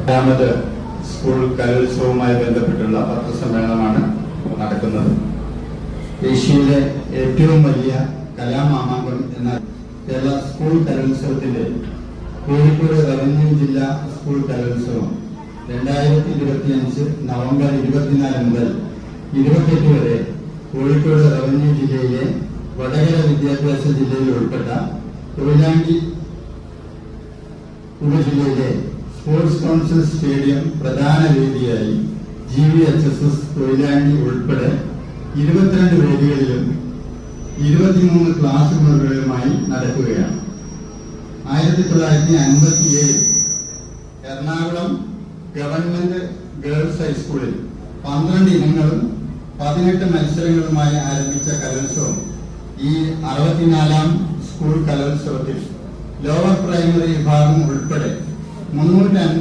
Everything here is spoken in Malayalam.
രണ്ടാമത് സ്കൂൾ കലോത്സവവുമായി ബന്ധപ്പെട്ടുള്ള പത്രസമ്മേളനമാണ് നടക്കുന്നത്. ഏഷ്യയിലെ ഏറ്റവും വലിയ കലാമാമാങ്കം എന്ന കേരള സ്കൂൾ കലോത്സവത്തിന്റെ കോഴിക്കോട് റവന്യൂ ജില്ലാ സ്കൂൾ കലോത്സവം 2025 നവംബർ 24 മുതൽ 28 വരെ കോഴിക്കോട് റവന്യൂ ജില്ലയിലെ വടകര വിദ്യാഭ്യാസ ജില്ലയിൽ ഉൾപ്പെട്ട കൊയിലാണ്ടി ഉപജില്ലയിലെ സ്പോർട്സ് കൗൺസിൽ സ്റ്റേഡിയം പ്രധാന വേദിയായി GVHSS കൊയിലാണ്ടി ഉൾപ്പെടെ 22 വേദികളിലും 23 ക്ലാസ് മുറികളിലുമായി നടക്കുകയാണ്. 1957 എറണാകുളം ഗവൺമെന്റ് ഗേൾസ് ഹൈസ്കൂളിൽ 12 ഇനങ്ങളും 18 മത്സരങ്ങളുമായി ആരംഭിച്ച കലോത്സവം ഈ 64ാം സ്കൂൾ കലോത്സവത്തിൽ ലോവർ പ്രൈമറി വിഭാഗം ഉൾപ്പെടെ 350